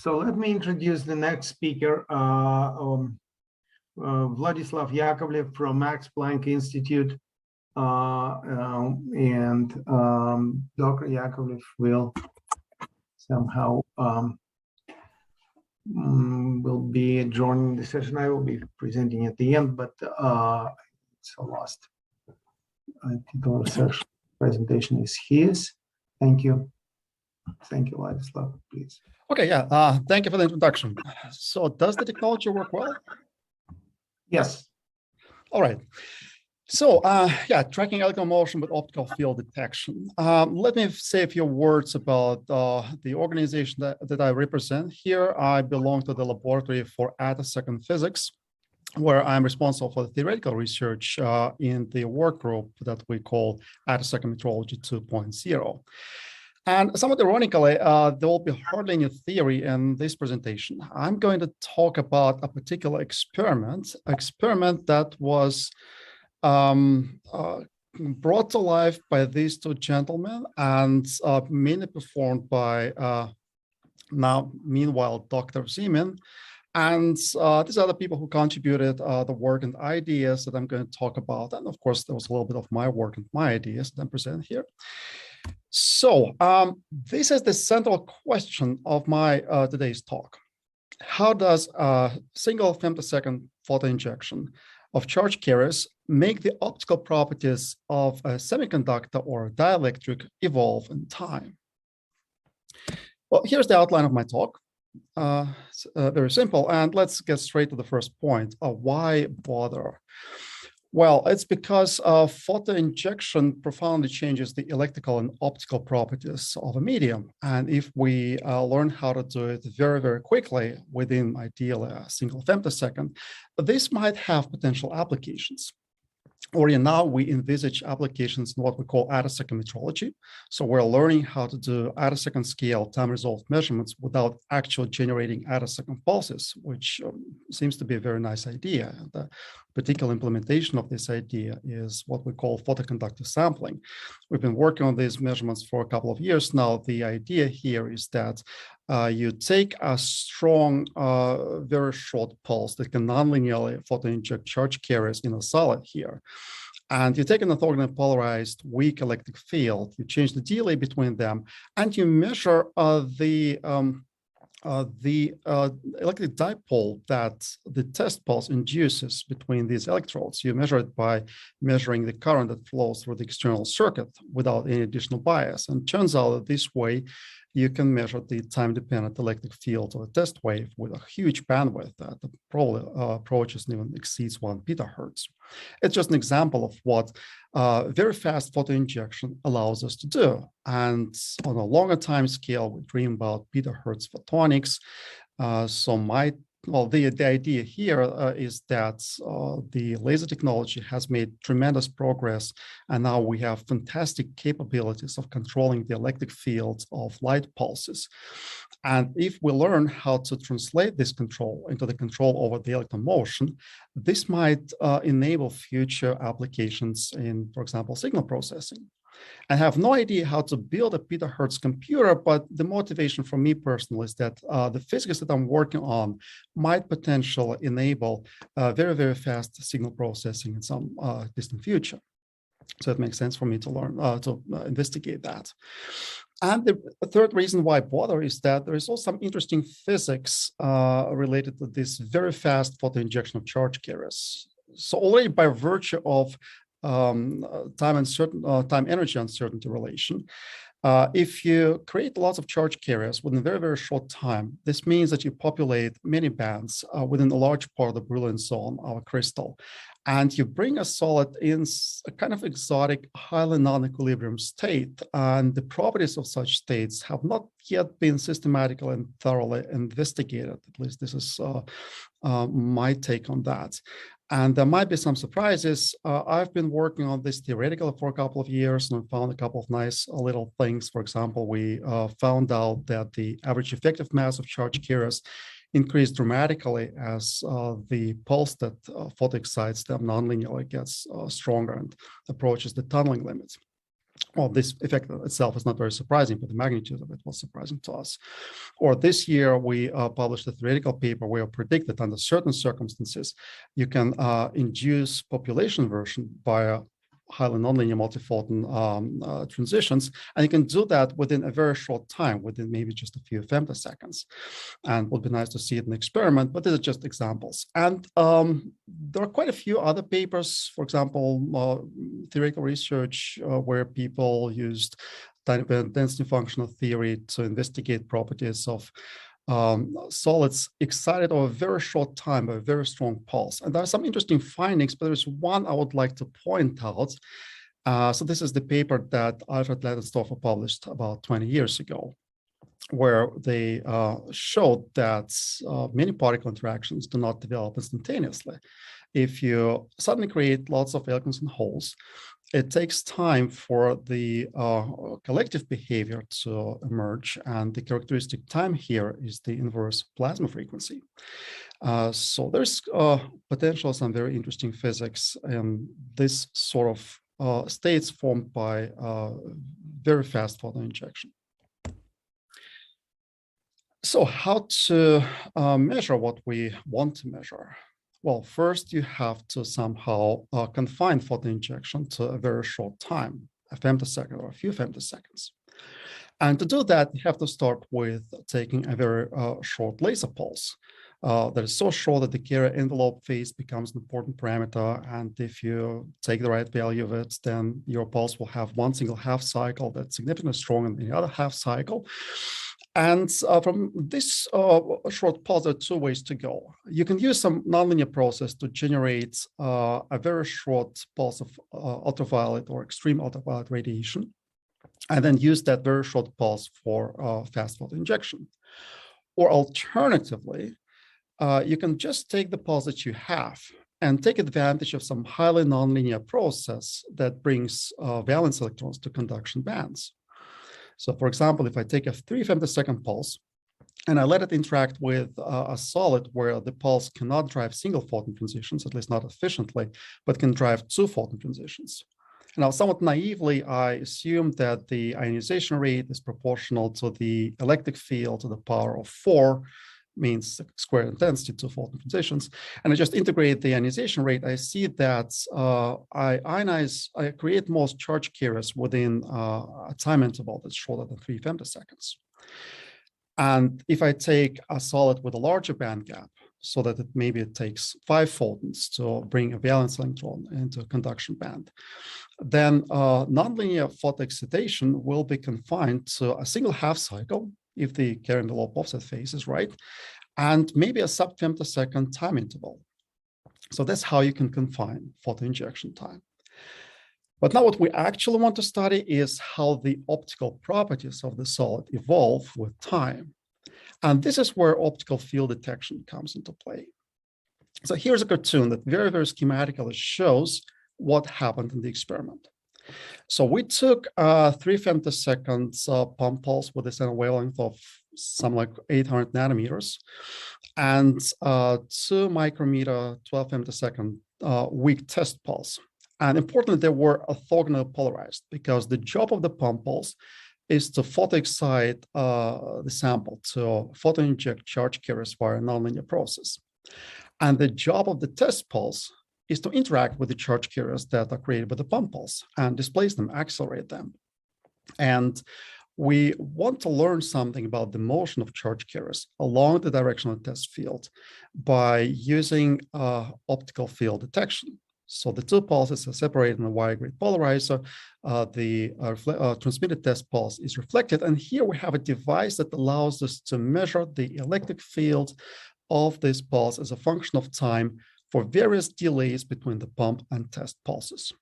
So let me introduce the next speaker, Vladislav Yakovlev from Max Planck Institute. Dr. Yakovlev will somehow will be joining the session. I will be presenting at the end, but it's a lost. I think our session presentation is his. Thank you. Thank you, Vladislav, please. Okay, yeah, thank you for the introduction. So does the technology work well? Yes. All right. So yeah, tracking electron motion with optical field detection. Let me say a few words about the organization that I represent here. I belong to the Laboratory for Attosecond Physics, where I'm responsible for the theoretical research in the work group that we call Attosecond Metrology 2.0. And somewhat ironically, there will be hardly any theory in this presentation. I'm going to talk about a particular experiment that was brought to life by these two gentlemen and mainly performed by meanwhile Dr. Zeman. And these are the people who contributed the work and ideas that I'm going to talk about. And of course, there was a little bit of my work and my ideas that I'm presenting here. So this is the central question of my today's talk. How does a single femtosecond photoinjection of charge carriers make the optical properties of a semiconductor or dielectric evolve in time? Well, here's the outline of my talk. It's very simple, and let's get straight to the first point. Why bother? Well, it's because photoinjection profoundly changes the electrical and optical properties of a medium. And if we learn how to do it very, very quickly, within ideally a single femtosecond, this might have potential applications. Already now, we envisage applications in what we call attosecond metrology. So we're learning how to do attosecond scale time-resolved measurements without actually generating attosecond pulses, which seems to be a very nice idea. The particular implementation of this idea is what we call photoconductive sampling. We've been working on these measurements for a couple of years now. The idea here is that you take a strong, very short pulse that can nonlinearly photoinject charge carriers in a solid here. And you take an orthogonally polarized weak electric field, you change the delay between them, and you measure the electric dipole that the test pulse induces between these electrodes. You measure it by measuring the current that flows through the external circuit without any additional bias. And it turns out that this way, you can measure the time-dependent electric field of a test wave with a huge bandwidth that probably approaches and even exceeds 1 petahertz. It's just an example of what very fast photoinjection allows us to do. And on a longer time scale, we dream about petahertz photonics. The idea here is that the laser technology has made tremendous progress, and now we have fantastic capabilities of controlling the electric fields of light pulses. And if we learn how to translate this control into the control over the electron motion, this might enable future applications in, for example, signal processing. I have no idea how to build a petahertz computer, but the motivation for me personally is that the physics that I'm working on might potentially enable very, very fast signal processing in some distant future. So it makes sense for me to learn, to investigate that. And the third reason why bother is that there is also some interesting physics related to this very fast photoinjection of charge carriers. So already by virtue of time-energy uncertainty relation. If you create lots of charge carriers within a very, very short time, this means that you populate many bands within a large part of the brilliance zone of a crystal. And you bring a solid in a kind of exotic, highly non-equilibrium state. And the properties of such states have not yet been systematically and thoroughly investigated. At least this is my take on that. And there might be some surprises. I've been working on this theoretically for a couple of years and found a couple of nice little things. For example, we found out that the average effective mass of charge carriers increased dramatically as the pulse that photoexcites them nonlinearly gets stronger and approaches the tunneling limits. Well, this effect itself is not very surprising, but the magnitude of it was surprising to us. Or this year, we published a theoretical paper where we predicted under certain circumstances, you can induce population inversion via highly nonlinear multiphoton transitions, and you can do that within a very short time, within maybe just a few femtoseconds. And it would be nice to see it in experiment, but these are just examples. And there are quite a few other papers, for example, theoretical research where people used density functional theory to investigate properties of solids excited over a very short time by a very strong pulse. And there are some interesting findings, but there's one I would like to point out. So this is the paper that Alfred Leitensdorfer published about 20 years ago, where they showed that many particle interactions do not develop instantaneously. If you suddenly create lots of electrons and holes, it takes time for the collective behavior to emerge, and the characteristic time here is the inverse plasma frequency. So there's potential some very interesting physics in this sort of states formed by very fast photon injection. So how to measure what we want to measure? Well, first you have to somehow confine photon injection to a very short time, a femtosecond or a few femtoseconds. And to do that, you have to start with taking a very short laser pulse that is so short that the carrier envelope phase becomes an important parameter. And if you take the right value of it, then your pulse will have one single half cycle that's significantly stronger than the other half cycle. And from this short pulse, there are two ways to go. You can use some nonlinear process to generate a very short pulse of ultraviolet or extreme ultraviolet radiation, and then use that very short pulse for fast photon injection. Or alternatively, you can just take the pulse that you have and take advantage of some highly nonlinear process that brings valence electrons to conduction bands. So for example, if I take a 3 femtosecond pulse and I let it interact with a solid where the pulse cannot drive single photon transitions, at least not efficiently, but can drive 2 photon transitions. Now, somewhat naively, I assume that the ionization rate is proportional to the electric field to the power of 4, means square intensity, 2 photon transitions, and I just integrate the ionization rate. I see that I create most charge carriers within a time interval that's shorter than 3 femtoseconds. And if I take a solid with a larger band gap, so that maybe it takes 5 photons to bring a valence electron into a conduction band, then nonlinear photoexcitation will be confined to a single half cycle if the carrier envelope offset phase is right, and maybe a sub-femtosecond time interval. So that's how you can confine photon injection time. But now what we actually want to study is how the optical properties of the solid evolve with time. And this is where optical field detection comes into play. So here's a cartoon that very, very schematically shows what happened in the experiment. So we took 3 femtoseconds pump pulse with a center wavelength of something like 800 nanometers and 2 micrometer 12 femtosecond weak test pulse. And importantly, they were orthogonally polarized because the job of the pump pulse is to photoexcite the sample to photoinject charge carriers via a nonlinear process. And the job of the test pulse is to interact with the charge carriers that are created by the pump pulse and displace them, accelerate them. And we want to learn something about the motion of charge carriers along the direction of the test field by using optical field detection. So the 2 pulses are separated in a wire-grid polarizer. The transmitted test pulse is reflected. And here we have a device that allows us to measure the electric field of this pulse as a function of time for various delays between the pump and test pulses.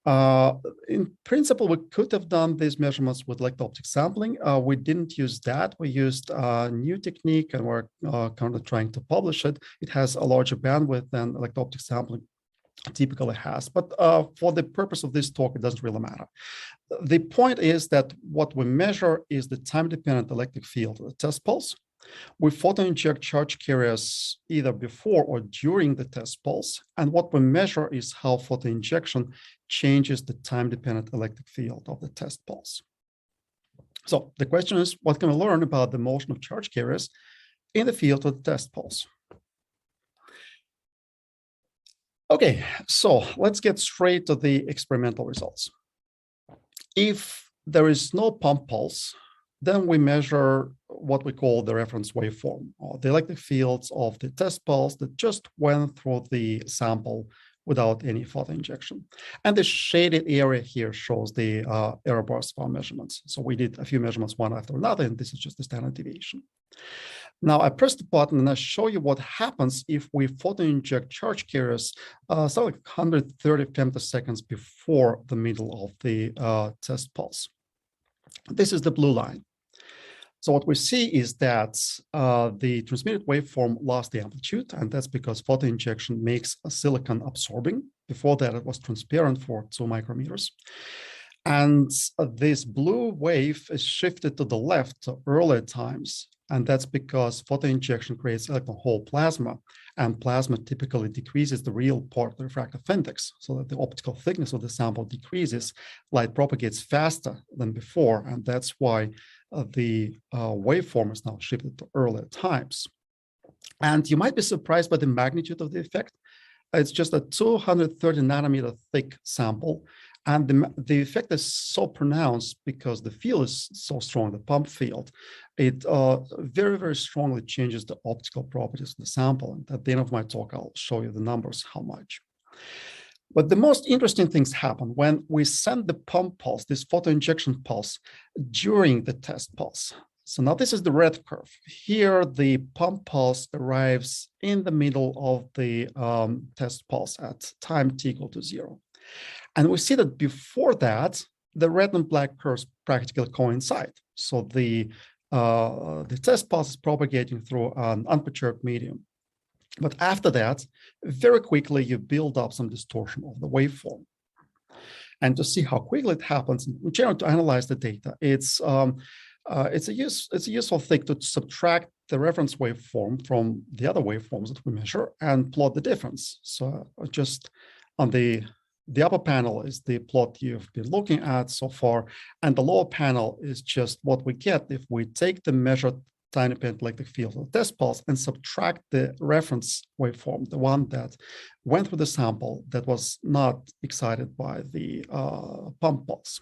In principle, we could have done these measurements with electro-optic sampling. We didn't use that. We used a new technique, and we're currently trying to publish it. It has a larger bandwidth than electro-optic sampling typically has. But for the purpose of this talk, it doesn't really matter. The point is that what we measure is the time-dependent electric field of the test pulse We photo-inject charge carriers either before or during the test pulse. And what we measure is how photo-injection changes the time-dependent electric field of the test pulse. So the question is, what can we learn about the motion of charge carriers in the field of the test pulse? Okay, so let's get straight to the experimental results. If there is no pump pulse, then we measure what we call the reference waveform, or the electric fields of the test pulse that just went through the sample without any photo injection. And the shaded area here shows the error bars of our measurements. So we did a few measurements one after another, and this is just the standard deviation. Now I press the button and I show you what happens if we photo inject charge carriers something like 130 femtoseconds before the middle of the test pulse. This is the blue line. So what we see is that the transmitted waveform lost the amplitude, and that's because photo injection makes a silicon absorbing. Before that, it was transparent for 2 micrometers. And this blue wave is shifted to the left to earlier times. And that's because photo injection creates electron hole plasma, and plasma typically decreases the real part of the refractive index, so that the optical thickness of the sample decreases. Light propagates faster than before, and that's why the waveform is now shifted to earlier times. And you might be surprised by the magnitude of the effect. It's just a 230 nanometer thick sample. And the effect is so pronounced because the field is so strong, the pump field. It very, very strongly changes the optical properties of the sample. And at the end of my talk, I'll show you the numbers, how much. But the most interesting things happen when we send the pump pulse, this photo injection pulse, during the test pulse. So now this is the red curve. Here, the pump pulse arrives in the middle of the test pulse at time t equal to 0. And we see that before that, the red and black curves practically coincide. So the test pulse is propagating through an unperturbed medium. But after that, very quickly, you build up some distortion of the waveform. And to see how quickly it happens, in general, to analyze the data, it's a useful thing to subtract the reference waveform from the other waveforms that we measure and plot the difference. So just on the upper panel is the plot you've been looking at so far, and the lower panel is just what we get if we take the measured time-dependent electric field of the test pulse and subtract the reference waveform, the one that went through the sample that was not excited by the pump pulse.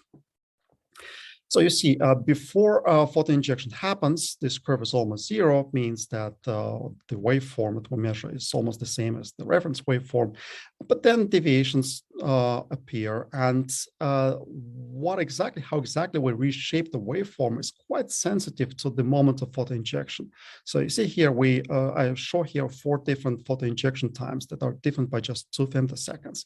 So you see, before photo injection happens, this curve is almost 0, means that the waveform that we measure is almost the same as the reference waveform. But then deviations appear, and how exactly we reshape the waveform is quite sensitive to the moment of photo injection. So you see here, I show here 4 different photo injection times that are different by just 2 femtoseconds.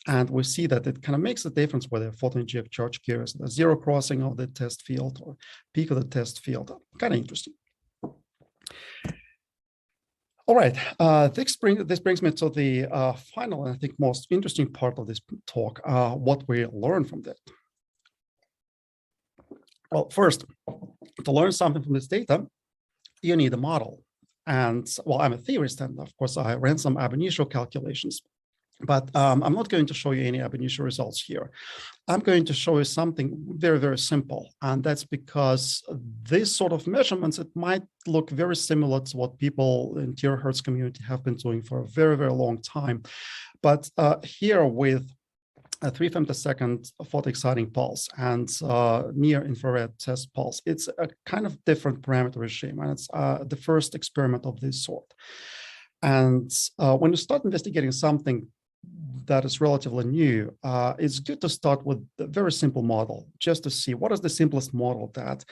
And we see that it kind of makes a difference whether photo inject charge carriers, the 0 crossing of the test field or peak of the test field. Kind of interesting. All right, this brings me to the final and I think most interesting part of this talk, what we learn from that. Well, first, to learn something from this data, you need a model. And well, I'm a theorist, and of course, I ran some ab initio calculations. But I'm not going to show you any ab initio results here. I'm going to show you something very, very simple. And that's because these sort of measurements, it might look very similar to what people in terahertz community have been doing for a very, very long time. But here with a 3 femtosecond photo exciting pulse and near infrared test pulse, it's a kind of different parameter regime. And it's the first experiment of this sort. And when you start investigating something that is relatively new, it's good to start with a very simple model, just to see what is the simplest model that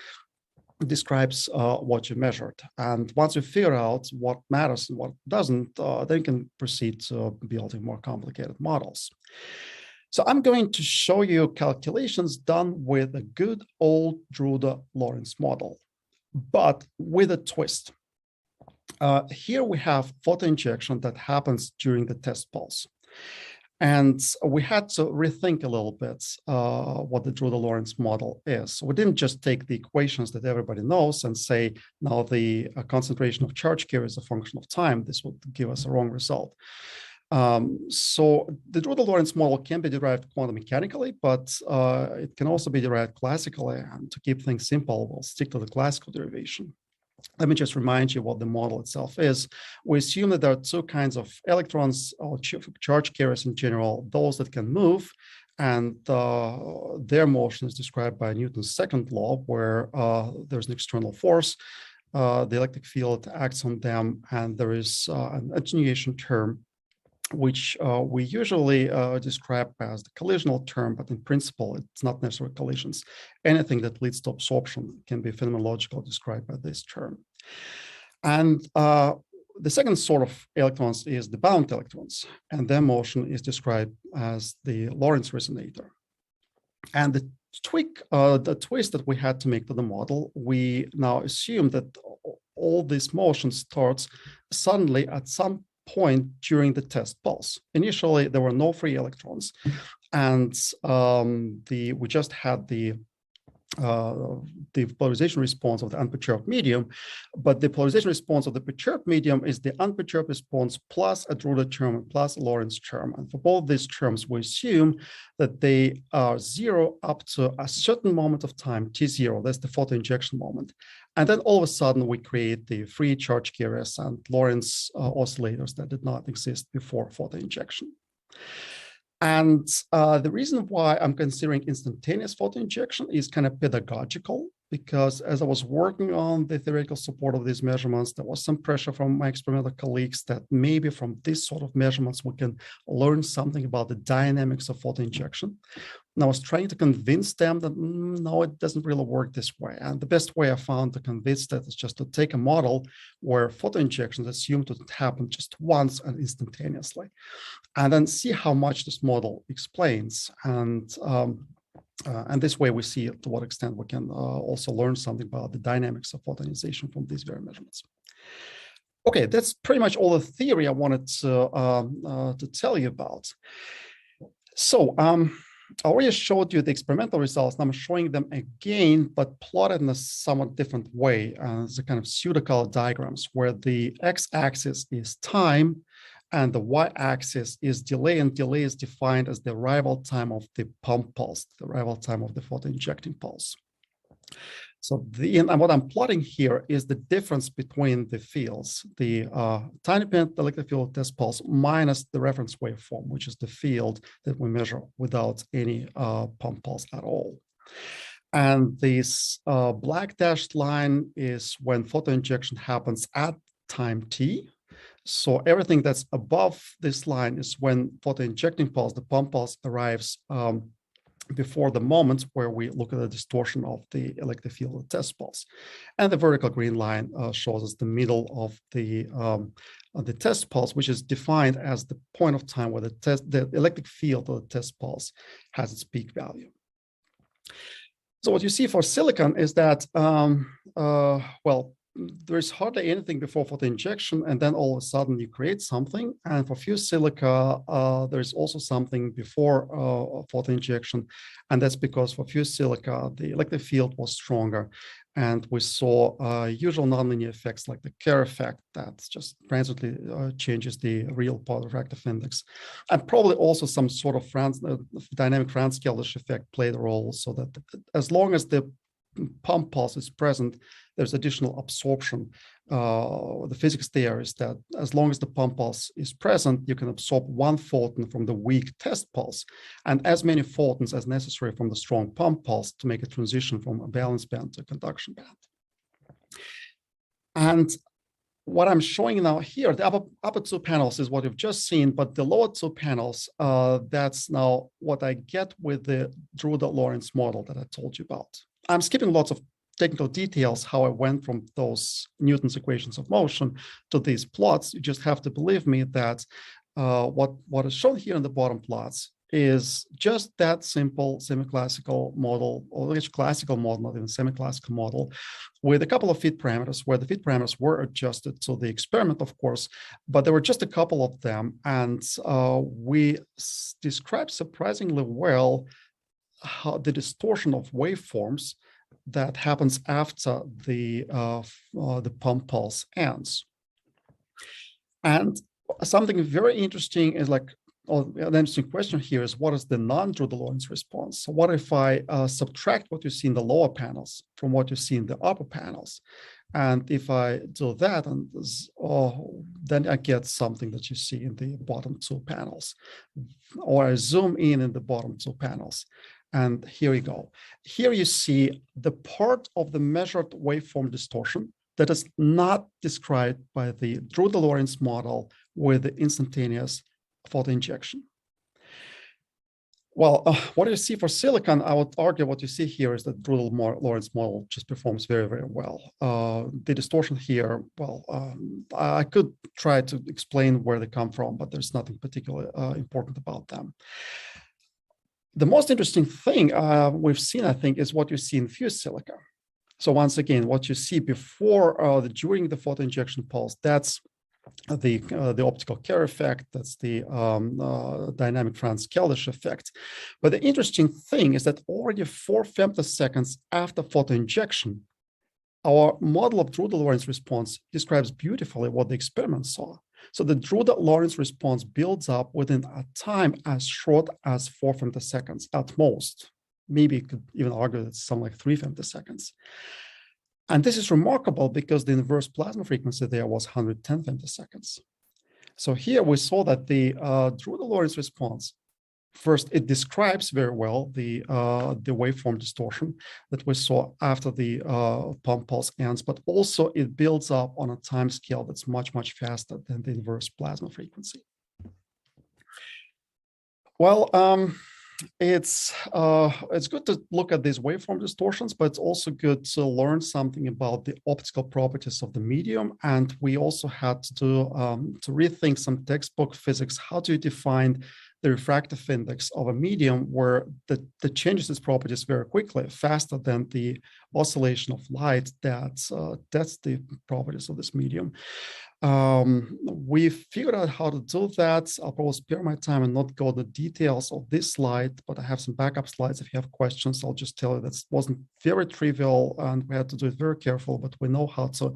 describes what you measured. And once you figure out what matters and what doesn't, then you can proceed to building more complicated models. So I'm going to show you calculations done with a good old Drude-Lorentz model, but with a twist. Here we have photo injection that happens during the test pulse. And we had to rethink a little bit what the Drude-Lorentz model is. So we didn't just take the equations that everybody knows and say, now the concentration of charge carrier is a function of time. This would give us a wrong result. So the Drude-Lorentz model can be derived quantum mechanically, but it can also be derived classically. And to keep things simple, we'll stick to the classical derivation. Let me just remind you what the model itself is. We assume that there are two kinds of electrons or charge carriers in general, those that can move, and their motion is described by Newton's second law, where there's an external force, the electric field acts on them, and there is an attenuation term, which we usually describe as the collisional term, but in principle, it's not necessarily collisions. Anything that leads to absorption can be phenomenologically described by this term. And the second sort of electrons is the bound electrons, and their motion is described as the Lorentz resonator. And the twist that we had to make to the model, we now assume that all this motion starts suddenly at some point during the test pulse. Initially, there were no free electrons, and we just had the polarization response of the unperturbed medium, but the polarization response of the perturbed medium is the unperturbed response plus a Drude term plus a Lorentz term. And for both these terms, we assume that they are zero up to a certain moment of time, t0, that's the photoinjection moment. And then all of a sudden, we create the free charge carriers and Lorentz oscillators that did not exist before photoinjection. And the reason why I'm considering instantaneous photoinjection is kind of pedagogical, because as I was working on the theoretical support of these measurements, there was some pressure from my experimental colleagues that maybe from this sort of measurements, we can learn something about the dynamics of photoinjection. And I was trying to convince them that no, it doesn't really work this way. And the best way I found to convince that is just to take a model where photoinjection is assumed to happen just once and instantaneously, and then see how much this model explains. And this way we see to what extent we can also learn something about the dynamics of photoionization from these very measurements. Okay, that's pretty much all the theory I wanted to tell you about. So I already showed you the experimental results, and I'm showing them again, but plotted in a somewhat different way as a kind of pseudo-color diagrams where the x-axis is time and the y-axis is delay, and delay is defined as the arrival time of the pump pulse, the arrival time of the photoinjecting pulse. So and what I'm plotting here is the difference between the fields, the time dependent electric field test pulse minus the reference waveform, which is the field that we measure without any pump pulse at all. And this black dashed line is when photoinjection happens at time t. So everything that's above this line is when photoinjecting pulse, the pump pulse, arrives before the moment where we look at the distortion of the electric field test pulse. And the vertical green line shows us the middle of the test pulse, which is defined as the point of time where the electric field of the test pulse has its peak value. So what you see for silicon is that, well, there's hardly anything before photoinjection, and then all of a sudden you create something. And for fused silica, there's also something before photoinjection, and that's because for fused silica, the electric field was stronger, and we saw usual nonlinear effects like the Kerr effect that just transiently changes the real part of refractive index, and probably also some sort of dynamic Franz-Geldish effect played a role, so that as long as the pump pulse is present, there's additional absorption. The physics there is that as long as the pump pulse is present, you can absorb one photon from the weak test pulse and as many photons as necessary from the strong pump pulse to make a transition from a valence band to a conduction band. And what I'm showing now here, the upper two panels is what you've just seen, but the lower two panels, that's now what I get with the Drude-Lorentz model that I told you about. I'm skipping lots of technical details, how I went from those Newton's equations of motion to these plots. You just have to believe me that what is shown here in the bottom plots is just that simple semi-classical model, or classical model, not even semi-classical model, with a couple of fit parameters, where the fit parameters were adjusted to the experiment, of course, but there were just a couple of them, and we described surprisingly well how the distortion of waveforms that happens after the pump pulse ends. And something very interesting is like, an interesting question here is, what is the non-Drude Lorentz response? So what if I subtract what you see in the lower panels from what you see in the upper panels? And if I do that, and then I get something that you see in the bottom two panels, or I zoom in the bottom two panels. And here we go. Here you see the part of the measured waveform distortion that is not described by the Drude Lorentz model with the instantaneous photoinjection. Well, what you see for silicon, I would argue what you see here is that Drude Lorentz model just performs very, very well. The distortion here, well, I could try to explain where they come from, but there's nothing particularly important about them. The most interesting thing we've seen, I think, is what you see in fused silica. So once again, what you see before during the photoinjection pulse, that's the optical Kerr effect, that's the dynamic Franz-Keldysh effect. But the interesting thing is that already 4 femtoseconds after photoinjection, our model of Drude Lorentz response describes beautifully what the experiment saw. So the Drude Lorentz response builds up within a time as short as 4 femtoseconds at most. Maybe you could even argue that it's something like 3 femtoseconds. And this is remarkable because the inverse plasma frequency there was 110 femtoseconds. So here we saw that the Drude Lorentz response, first, it describes very well the waveform distortion that we saw after the pump pulse ends, but also it builds up on a time scale that's much, much faster than the inverse plasma frequency. Well, it's good to look at these waveform distortions, but it's also good to learn something about the optical properties of the medium. And we also had to rethink some textbook physics. How do you define the refractive index of a medium where the changes its properties very quickly, faster than the oscillation of light that's the properties of this medium. We figured out how to do that. I'll probably spare my time and not go the details of this slide, but I have some backup slides. If you have questions, I'll just tell you that wasn't very trivial and we had to do it very careful, but we know how to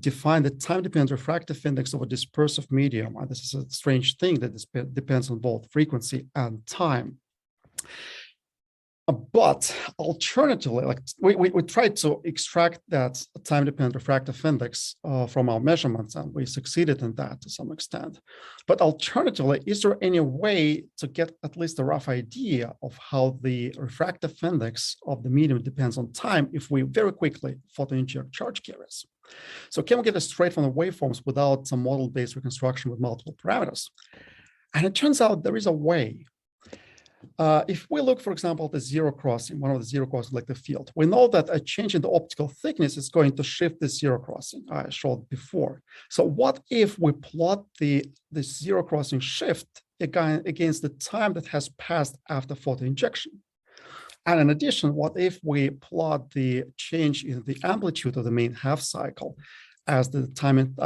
define the time-dependent refractive index of a dispersive medium. And this is a strange thing that depends on both frequency and time. But alternatively, like we tried to extract that time-dependent refractive index from our measurements, and we succeeded in that to some extent. But alternatively, is there any way to get at least a rough idea of how the refractive index of the medium depends on time if we very quickly photoinject charge carriers? So can we get it straight from the waveforms without some model-based reconstruction with multiple parameters? And it turns out there is a way. If we look, for example, at the zero crossing, one of the zero crossing like the field, we know that a change in the optical thickness is going to shift the zero crossing I showed before. So what if we plot the zero crossing shift against the time that has passed after photoinjection? And in addition, what if we plot the change in the amplitude of the main half cycle as the time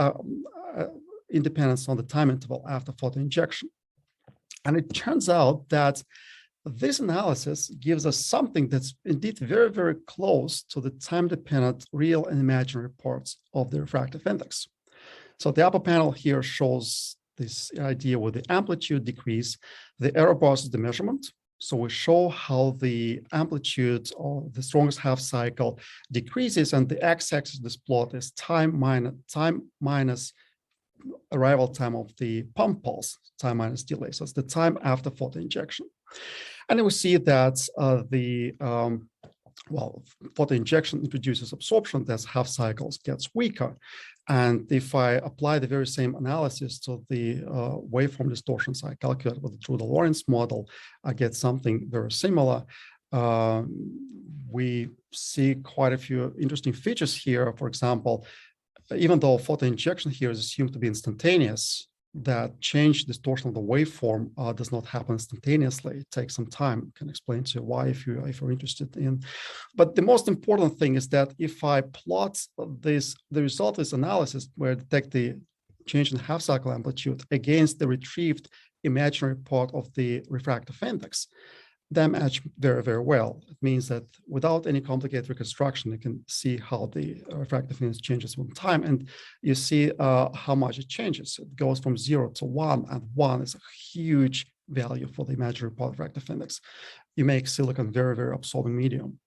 independence on the time interval after photoinjection? And it turns out that this analysis gives us something that's indeed very, very close to the time-dependent real and imaginary parts of the refractive index. So the upper panel here shows this idea with the amplitude decrease. The arrow bars is the measurement. So we show how the amplitude of the strongest half cycle decreases, and the x-axis of this plot is time minus arrival time of the pump pulse, time minus delay. So it's the time after photoinjection. And then we see that photoinjection introduces absorption as half cycles gets weaker. And if I apply the very same analysis to the waveform distortions I calculated with the Drude Lorentz model, I get something very similar. We see quite a few interesting features here. For example, even though photoinjection here is assumed to be instantaneous, that change distortion of the waveform does not happen instantaneously. It takes some time. I can explain to you why if you're interested in. But the most important thing is that if I plot the result of this analysis, where I detect the change in half-cycle amplitude against the retrieved imaginary part of the refractive index, they match very, very well. It means that without any complicated reconstruction, you can see how the refractive index changes with time, and you see how much it changes. It goes from 0 to 1, and 1 is a huge value for the imaginary part refractive index. You make silicon very, very absorbing medium.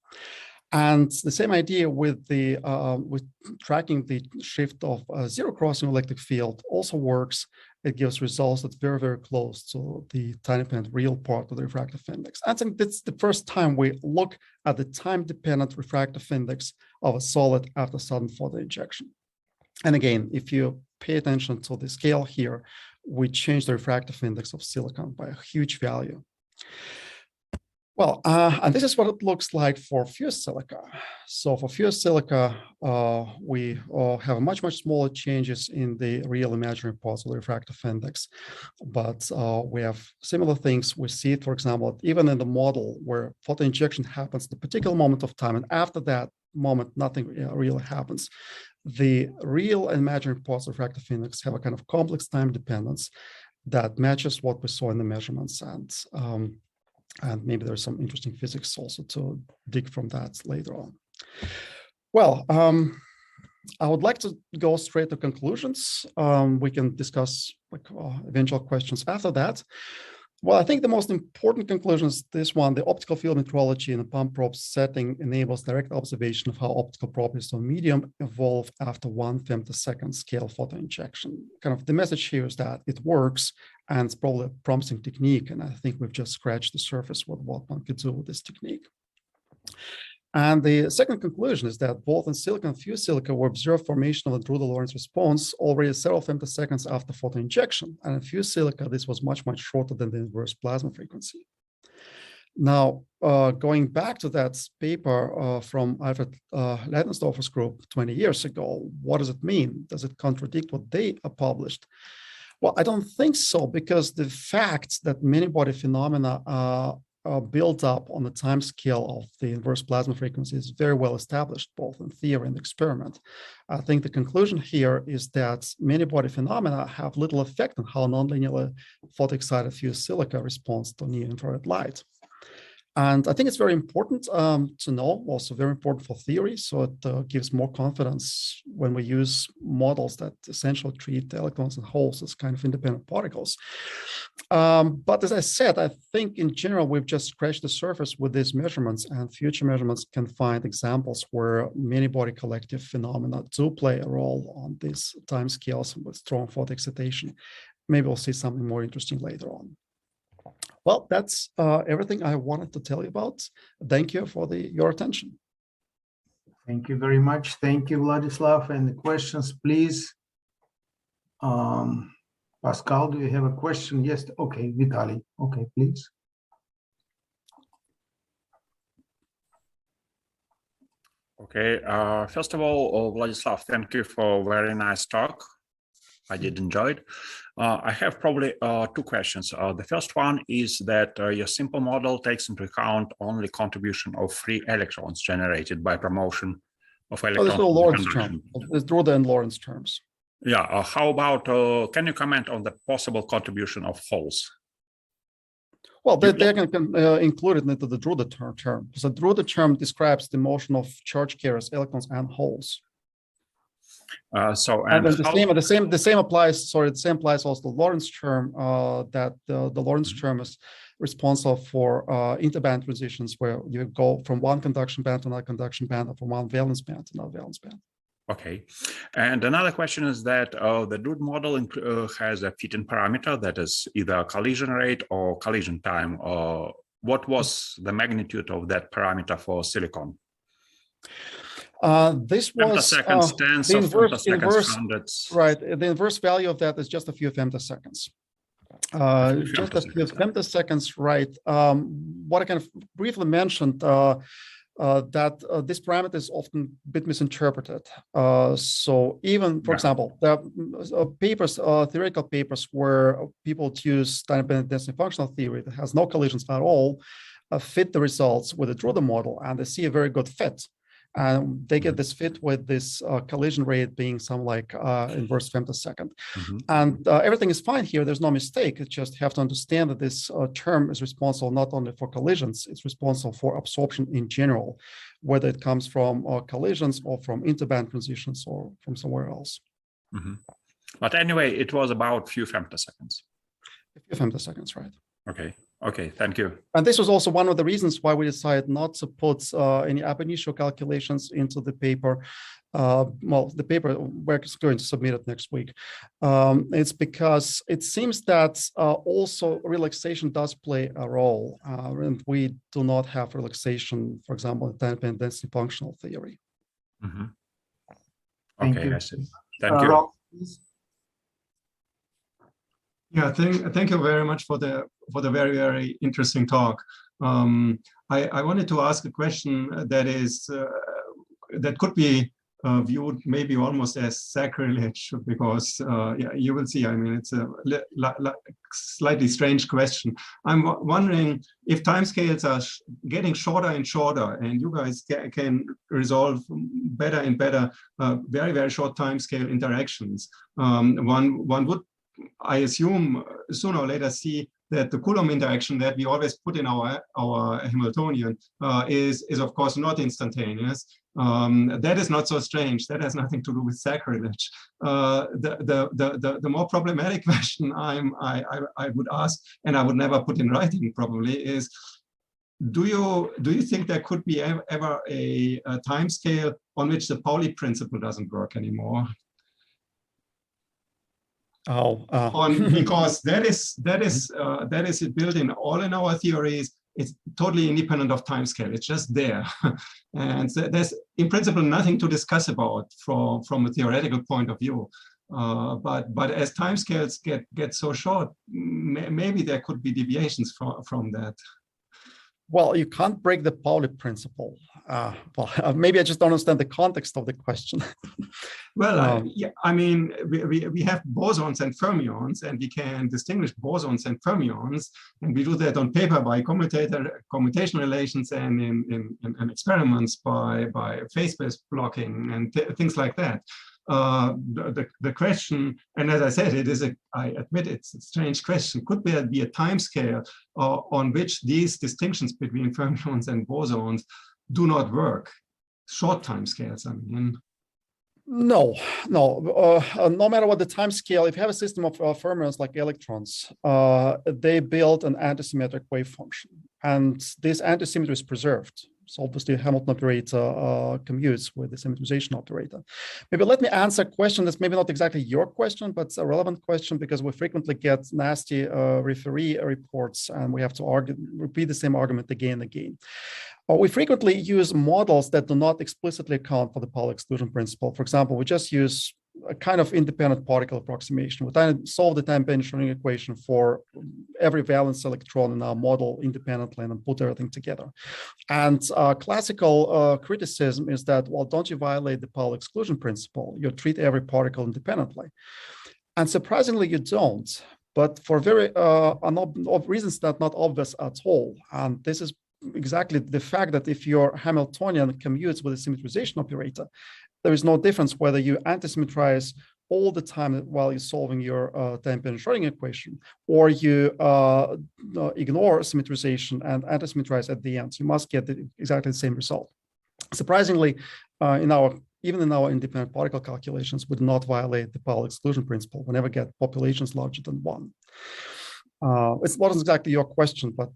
And the same idea with the with tracking the shift of zero crossing electric field also works. It gives results that's very, very close to the time-dependent real part of the refractive index. I think that's the first time we look at the time-dependent refractive index of a solid after sudden photon injection. And again, if you pay attention to the scale here, we change the refractive index of silicon by a huge value. Well, and this is what it looks like for fused silica. So for fused silica, we have much, much smaller changes in the real imaginary parts of the refractive index. But we have similar things. We see it, for example, even in the model where photon injection happens at a particular moment of time, and after that moment, nothing really happens. The real and imaginary parts of the refractive index have a kind of complex time dependence that matches what we saw in the measurements. And maybe there's some interesting physics also to dig from that later on. Well, I would like to go straight to conclusions. We can discuss eventual questions after that. Well, I think the most important conclusion is this one: the optical field metrology in a pump probe setting enables direct observation of how optical properties of medium evolve after 1 femtosecond scale photon injection. Kind of the message here is that it works, and it's probably a promising technique. And I think we've just scratched the surface with what one could do with this technique. And the second conclusion is that both in silicon and fused silica we observed formation of the Drude-Lorentz response already several femtoseconds after photon injection. And in fused silica, this was much, much shorter than the inverse plasma frequency. Now, going back to that paper from Alfred Leitensdorfer's group 20 years ago, what does it mean? Does it contradict what they published? Well, I don't think so, because the fact that many-body phenomena are built up on the time scale of the inverse plasma frequency is very well established, both in theory and experiment. I think the conclusion here is that many-body phenomena have little effect on how nonlinearly photoexcited fused silica responds to near-infrared light. And I think it's very important to know, also very important for theory, so it gives more confidence when we use models that essentially treat the electrons and holes as kind of independent particles. But as I said, I think in general, we've just scratched the surface with these measurements, and future measurements can find examples where many-body collective phenomena do play a role on these time scales with strong photoexcitation. Maybe we'll see something more interesting later on. Well, that's everything I wanted to tell you about. Thank you for your attention. Thank you very much. Thank you, Vladislav. And the questions, please. Pascal, do you have a question? Yes. Okay, Vitaly. Okay, please. Okay. First of all, Vladislav, thank you for a very nice talk. I did enjoy it. I have probably two questions. The first one is that your simple model takes into account only contribution of free electrons generated by promotion of electrons. There's no Lorentz term. There's Drude and Lorentz terms. Yeah. How about, can you comment on the possible contribution of holes? Well, they can include it into the Drude term. So the Drude term describes the motion of charge carriers, electrons, and holes. The same applies. Sorry, the same applies also to the Lorentz term. That the Lorentz term is responsible for interband transitions, where you go from one conduction band to another conduction band, or from one valence band to another valence band. Okay, and another question is that the Drude model has a fitting parameter that is either collision rate or collision time. What was the magnitude of that parameter for silicon? This was the inverse, right? The inverse value of that is just a few femtoseconds. Just a few femtoseconds, right? What I kind of briefly mentioned, that this parameter is often a bit misinterpreted. So even, for example, there are papers, theoretical papers where people use time-dependent density functional theory that has no collisions at all, fit the results with the Drude model, and they see a very good fit. And they get this fit with this collision rate being some like inverse femtosecond. And everything is fine here. There's no mistake. You just have to understand that this term is responsible not only for collisions, it's responsible for absorption in general, whether it comes from collisions or from interband transitions or from somewhere else. But anyway, it was about few femtoseconds. A few femtoseconds, right? Okay, thank you. And this was also one of the reasons why we decided not to put any ab initio calculations into the paper. Well, the paper, we're going to submit it next week. It's because it seems that also relaxation does play a role, and we do not have relaxation, for example, in time-dependent density functional theory. Okay, I see. Thank you. Rob, please. Yeah, thank you very much for the very, very interesting talk. I wanted to ask a question that is that could be viewed maybe almost as sacrilege, because yeah, you will see. I mean, it's a slightly strange question. I'm wondering if timescales are getting shorter and shorter, and you guys can resolve better and better very, very short timescale interactions. One would, I assume, sooner or later see that the Coulomb interaction that we always put in our Hamiltonian is of course not instantaneous. That is not so strange. That has nothing to do with sacrilege. The more problematic question I would ask, and I would never put in writing probably, is do you think there could be ever a time scale on which the Pauli principle doesn't work anymore? Because that is built in all in our theories. It's totally independent of timescale. It's just there, and so there's in principle nothing to discuss about from a theoretical point of view. But as timescales get so short, maybe there could be deviations from that. Well, you can't break the Pauli principle. Maybe I just don't understand the context of the question. Well, yeah, I mean, we have bosons and fermions, and we can distinguish bosons and fermions, and we do that on paper by commutation relations and in experiments by phase-space blocking and things like that. The question, and as I said, I admit it's a strange question. Could there be a time scale on which these distinctions between fermions and bosons do not work? Short time scales, I mean. No matter what the time scale, if you have a system of fermions like electrons, they build an antisymmetric wave function, and this antisymmetry is preserved. So obviously Hamilton operator commutes with the symmetrization operator. Maybe let me answer a question that's maybe not exactly your question, but it's a relevant question, because we frequently get nasty referee reports and we have to repeat the same argument again and again. We frequently use models that do not explicitly account for the Pauli exclusion principle. For example, we just use a kind of independent particle approximation. We solve the time-dependent Schrödinger equation for every valence electron in our model independently and then put everything together. And classical criticism is that, well, don't you violate the Pauli exclusion principle? You treat every particle independently. And surprisingly, you don't, but for very reasons that are not obvious at all. And this is exactly the fact that if your Hamiltonian commutes with a symmetrization operator, there is no difference whether you antisymmetrize all the time while you're solving your time-dependent Schrödinger equation, or you ignore symmetrization and antisymmetrize at the end. You must get exactly the same result. Surprisingly, even in our independent particle calculations, we do not violate the Pauli exclusion principle. We never get populations larger than 1. It wasn't exactly your question, but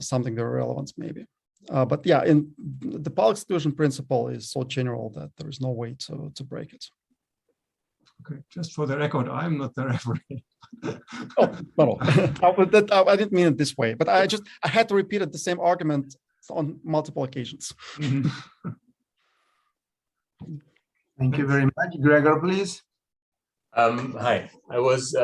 something very relevant maybe. But yeah, in the Pauli exclusion principle is so general that there is no way to break it. Okay, just for the record, I'm not the referee. No. I didn't mean it this way, but I had to repeat it, the same argument on multiple occasions. Thank you very much. Gregor, please. Hi, I was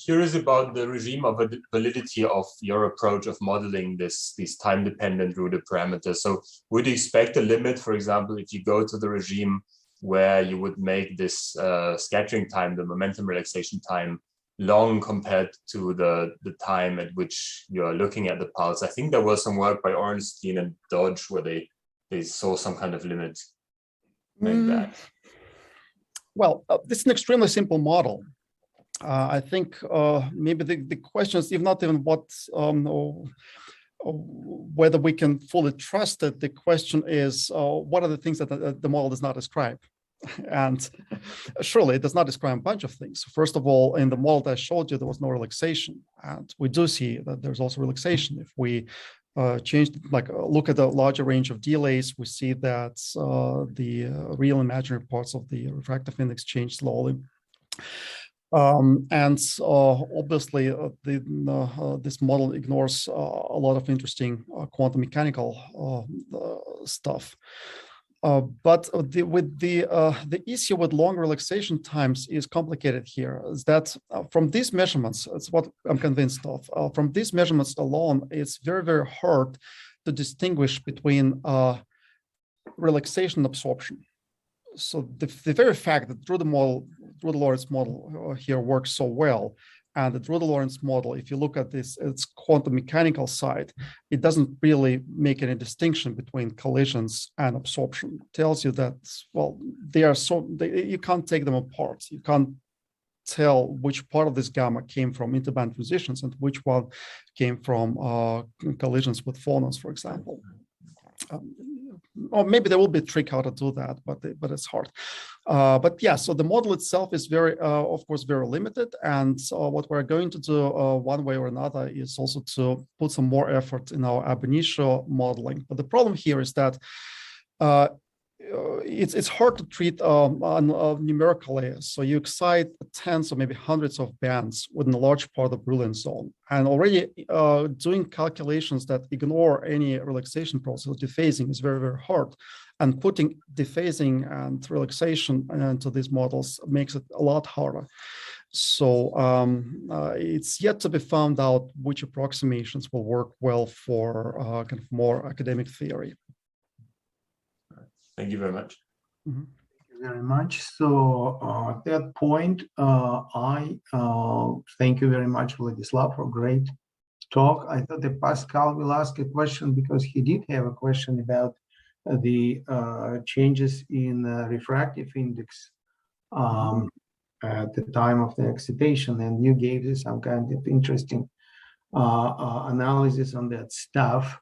curious about the regime of validity of your approach of modeling these time-dependent rooted parameters. So would you expect a limit, for example, if you go to the regime where you would make this scattering time, the momentum relaxation time, long compared to the time at which you are looking at the pulse? I think there was some work by Ornstein and Dodge where they saw some kind of limit like that. Well, this is an extremely simple model. I think maybe the question is, if not even what, whether we can fully trust it, the question is, what are the things that the model does not describe? And surely it does not describe a bunch of things. First of all, in the model that I showed you, there was no relaxation. And we do see that there's also relaxation. If we look at the larger range of delays, we see that the real imaginary parts of the refractive index change slowly. Obviously, this model ignores a lot of interesting quantum mechanical stuff. But the issue with long relaxation times is complicated here. Is that from these measurements, it's what I'm convinced of. From these measurements alone, it's very, very hard to distinguish between relaxation and absorption. So the very fact that Drude-Lorentz model here works so well, and the Drude-Lorentz model, if you look at this, its quantum mechanical side, it doesn't really make any distinction between collisions and absorption. It tells you that, well, you can't take them apart. You can't tell which part of this gamma came from interband transitions and which one came from collisions with phonons, for example. Or maybe there will be a trick how to do that, but it's hard. But yeah, so the model itself is very, of course, very limited. And what we're going to do one way or another is also to put some more effort in our ab initio modeling. But the problem here is that it's hard to treat numerically. So you excite tens or maybe hundreds of bands within a large part of the brilliance zone. And already doing calculations that ignore any relaxation process, dephasing, is very, very hard. And putting dephasing and relaxation into these models makes it a lot harder. So it's yet to be found out which approximations will work well for kind of more academic theory. Thank you very much. Mm-hmm. Thank you very much. So at that point, I thank you very much, Vladislav, for a great talk. I thought that Pascal will ask a question because he did have a question about the changes in refractive index at the time of the excitation, and you gave us some kind of interesting analysis on that stuff.